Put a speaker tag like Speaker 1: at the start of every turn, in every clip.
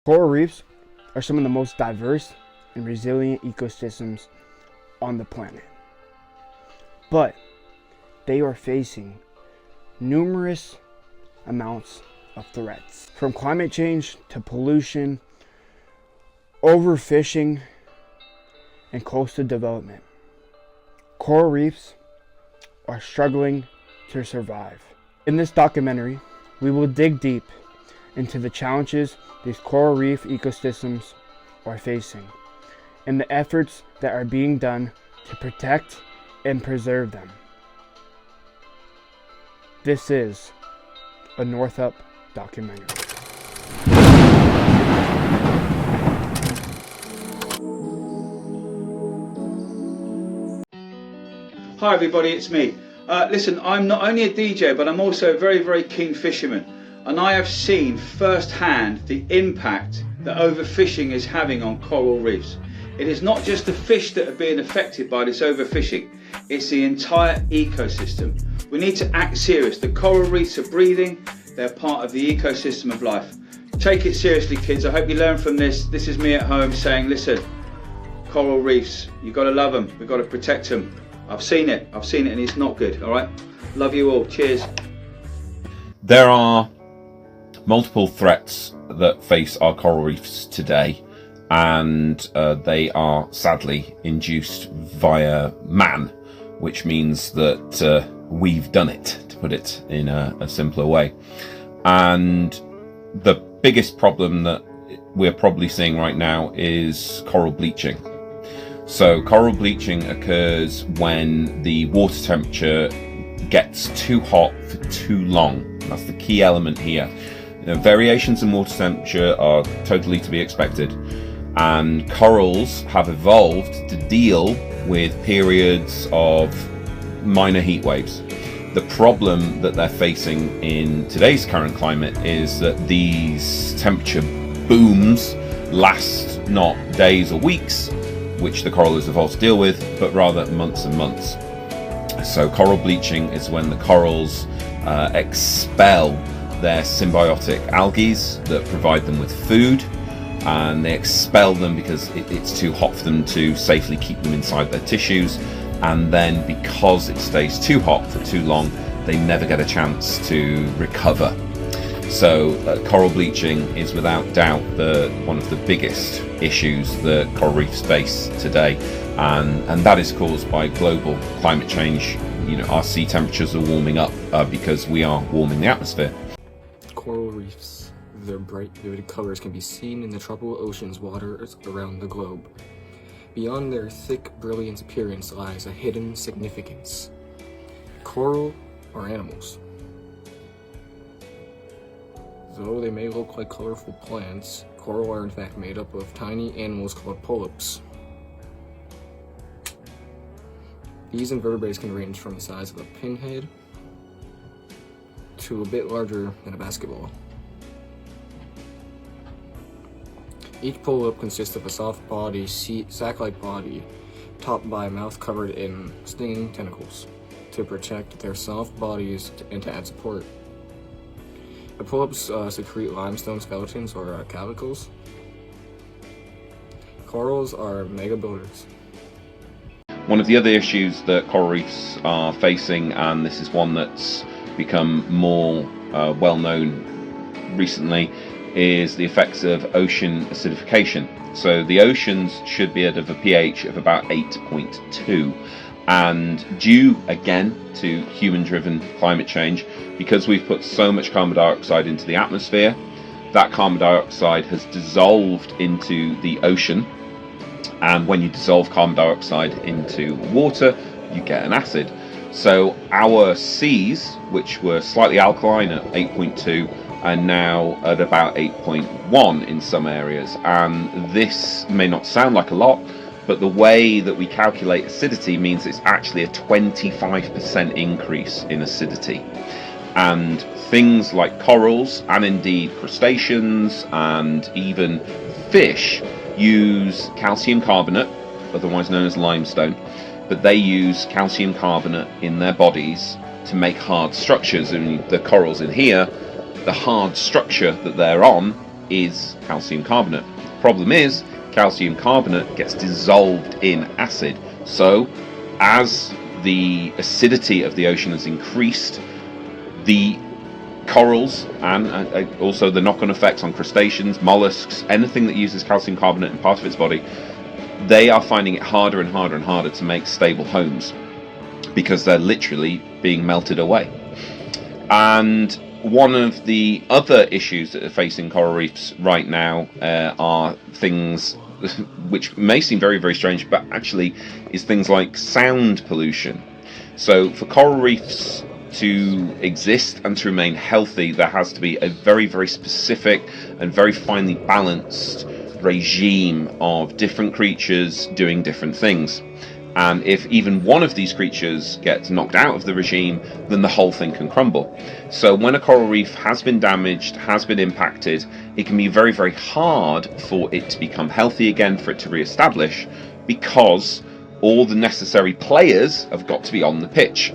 Speaker 1: Coral reefs are some of the most diverse and resilient ecosystems on the planet. But they are facing numerous amounts of threats, from climate change to pollution, overfishing, and coastal development. Coral reefs are struggling to survive. In this documentary, we will dig deep into the challenges these coral reef ecosystems are facing and the efforts that are being done to protect and preserve them. This is a Northup documentary.
Speaker 2: Hi everybody, it's me. Listen, I'm not only a DJ, but I'm also a very, very keen fisherman. And I have seen firsthand the impact that overfishing is having on coral reefs. It is not just the fish that are being affected by this overfishing, it's the entire ecosystem. We need to act serious. The coral reefs are breathing, they're part of the ecosystem of life. Take it seriously, kids. I hope you learn from this. This is me at home saying, listen, coral reefs, you've got to love them, we've got to protect them. I've seen it and it's not good, all right? Love you all, cheers.
Speaker 3: There are multiple threats that face our coral reefs today, and they are sadly induced via man, which means that we've done it, to put it in a simpler way. And the biggest problem that we're probably seeing right now is coral bleaching. So coral bleaching occurs when the water temperature gets too hot for too long. That's the key element here. Variations in water temperature are totally to be expected, and corals have evolved to deal with periods of minor heat waves. The problem that they're facing in today's current climate is that these temperature booms last not days or weeks, which the coral has evolved to deal with, but rather months and months. So coral bleaching is when the corals expel their symbiotic algae that provide them with food, and they expel them because it's too hot for them to safely keep them inside their tissues, and then because it stays too hot for too long, they never get a chance to recover. So coral bleaching is without doubt one of the biggest issues that coral reefs face today, and that is caused by global climate change. Our sea temperatures are warming up because we are warming the atmosphere.
Speaker 4: Coral reefs, their bright vivid colors can be seen in the tropical ocean's waters around the globe. Beyond their thick, brilliant appearance lies a hidden significance. Coral are animals. Though they may look like colorful plants, coral are in fact made up of tiny animals called polyps. These invertebrates can range from the size of a pinhead to a bit larger than a basketball. Each polyp consists of a soft body, sac-like body, topped by a mouth covered in stinging tentacles to protect their soft bodies and to add support. The polyps secrete limestone skeletons or calicles. Corals are mega builders.
Speaker 3: One of the other issues that coral reefs are facing, and this is one that's become more well known recently, is the effects of ocean acidification. So the oceans should be at a pH of about 8.2, and due again to human-driven climate change, because we've put so much carbon dioxide into the atmosphere, that carbon dioxide has dissolved into the ocean, and when you dissolve carbon dioxide into water, you get an acid. So our seas, which were slightly alkaline at 8.2, are now at about 8.1 in some areas. And this may not sound like a lot, but the way that we calculate acidity means it's actually a 25% increase in acidity. And things like corals, and indeed crustaceans, and even fish use calcium carbonate, otherwise known as limestone, but they use calcium carbonate in their bodies to make hard structures. And the corals in here, the hard structure that they're on is calcium carbonate. The problem is calcium carbonate gets dissolved in acid. So as the acidity of the ocean has increased, the corals and also the knock-on effects on crustaceans, mollusks, anything that uses calcium carbonate in part of its body, they are finding it harder and harder and harder to make stable homes because they're literally being melted away. And one of the other issues that are facing coral reefs right now are things which may seem very, very strange, but actually is things like sound pollution. So for coral reefs to exist and to remain healthy, there has to be a very, very specific and very finely balanced regime of different creatures doing different things. And if even one of these creatures gets knocked out of the regime, then the whole thing can crumble. So when a coral reef has been damaged, has been impacted, it can be very, very hard for it to become healthy again, for it to re-establish, because all the necessary players have got to be on the pitch.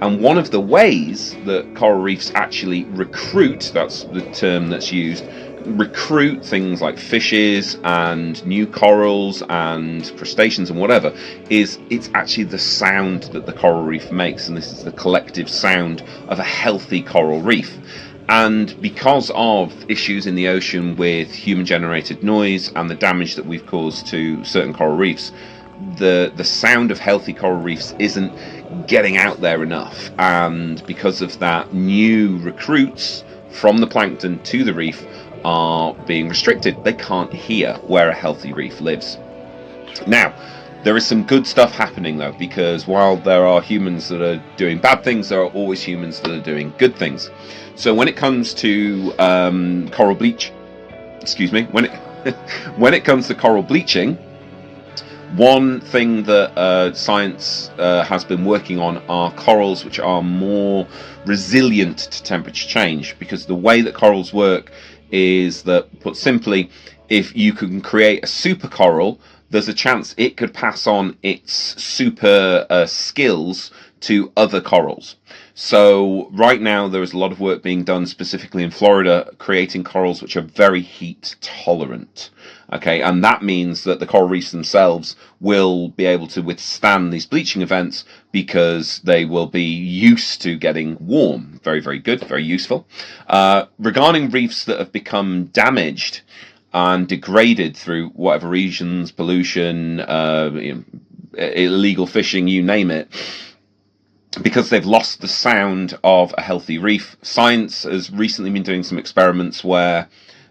Speaker 3: And one of the ways that coral reefs actually recruit, that's the term that's used, recruit things like fishes and new corals and crustaceans and whatever, is it's actually the sound that the coral reef makes, and this is the collective sound of a healthy coral reef. And because of issues in the ocean with human-generated noise and the damage that we've caused to certain coral reefs, the sound of healthy coral reefs isn't getting out there enough, and because of that, new recruits from the plankton to the reef are being restricted. They can't hear where a healthy reef lives. Now, there is some good stuff happening though, because while there are humans that are doing bad things, there are always humans that are doing good things. So when it comes to coral bleach, when it comes to coral bleaching, one thing that science has been working on are corals which are more resilient to temperature change, because the way that corals work is that, put simply, if you can create a super coral, there's a chance it could pass on its super skills to other corals. So right now there is a lot of work being done specifically in Florida, creating corals which are very heat tolerant. Okay, and that means that the coral reefs themselves will be able to withstand these bleaching events because they will be used to getting warm. Very, very good, very useful. Regarding reefs that have become damaged and degraded through whatever reasons, pollution, illegal fishing, you name it, because they've lost the sound of a healthy reef, science has recently been doing some experiments where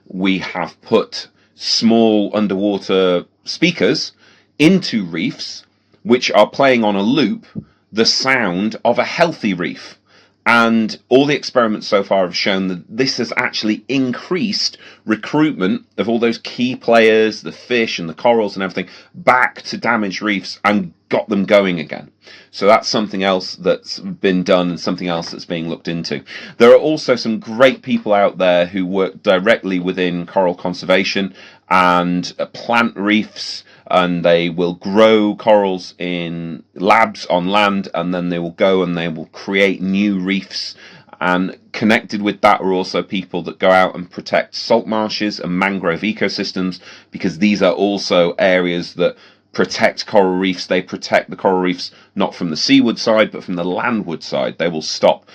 Speaker 3: we have put small underwater speakers into reefs which are playing on a loop the sound of a healthy reef. And all the experiments so far have shown that this has actually increased recruitment of all those key players, the fish and the corals and everything, back to damaged reefs and got them going again. So that's something else that's been done and something else that's being looked into. There are also some great people out there who work directly within coral conservation and plant reefs, and they will grow corals in labs on land, and then they will go and they will create new reefs. And connected with that are also people that go out and protect salt marshes and mangrove ecosystems, because these are also areas that protect coral reefs. They protect the coral reefs not from the seaward side but from the landward side. They will stop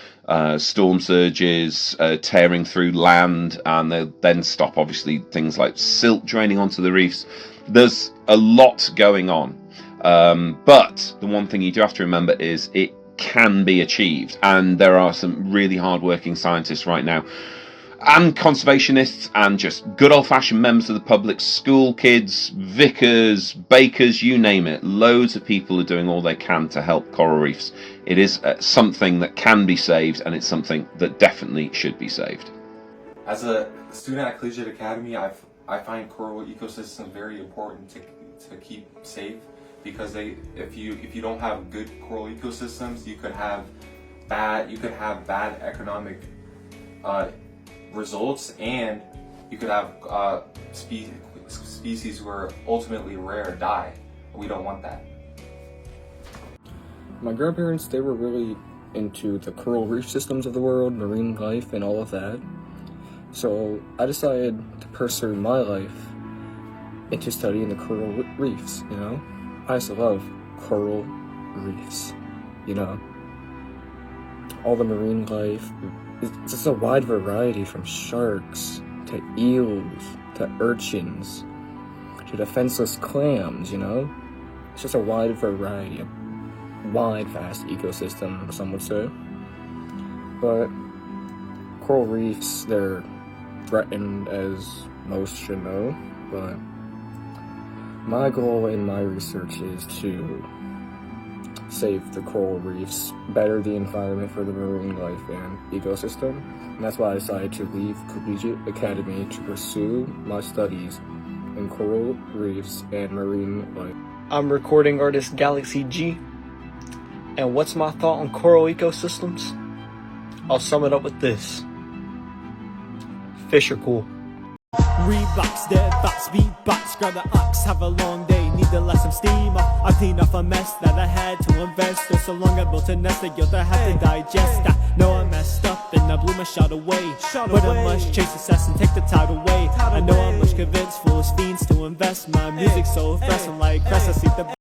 Speaker 3: storm surges tearing through land, and they'll then stop obviously things like silt draining onto the reefs. There's a lot going on, but the one thing you do have to remember is it can be achieved, and there are some really hard-working scientists right now, and conservationists, and just good old-fashioned members of the public, school kids, vicars, bakers, you name it. Loads of people are doing all they can to help coral reefs. It is something that can be saved, and it's something that definitely should be saved.
Speaker 5: As a student at Collegiate Academy, I find coral ecosystems very important to keep safe, because if you don't have good coral ecosystems, you could have bad economic results, and you could have species who are ultimately rare die. We don't want that.
Speaker 4: My grandparents, they were really into the coral reef systems of the world, marine life, and all of that. So I decided to pursue my life into studying the coral reefs, you know? I just love coral reefs, you know? All the marine life, it's just a wide variety from sharks to eels to urchins to defenseless clams, you know? It's just a wide variety, a wide, vast ecosystem, some would say. But coral reefs, they're threatened, as most should know, but my goal in my research is to save the coral reefs, better the environment for the marine life and ecosystem, and that's why I decided to leave Collegiate Academy to pursue my studies in coral reefs and marine life.
Speaker 6: I'm recording artist Galaxy G, and what's my thought on coral ecosystems? I'll sum it up with this. Fish are cool.
Speaker 7: Reeboks, dead box, beatbox, grab the ox, have a long day, need to let some steam off. I cleaned off a mess that I had to invest. For so long I built a nest of guilt I have to digest. I know I messed up and I blew my shot away, but I must chase success and take the tide away. I know I'm much convinced, full of fiends to invest. My music's so fresh, I'm like Crest, I see the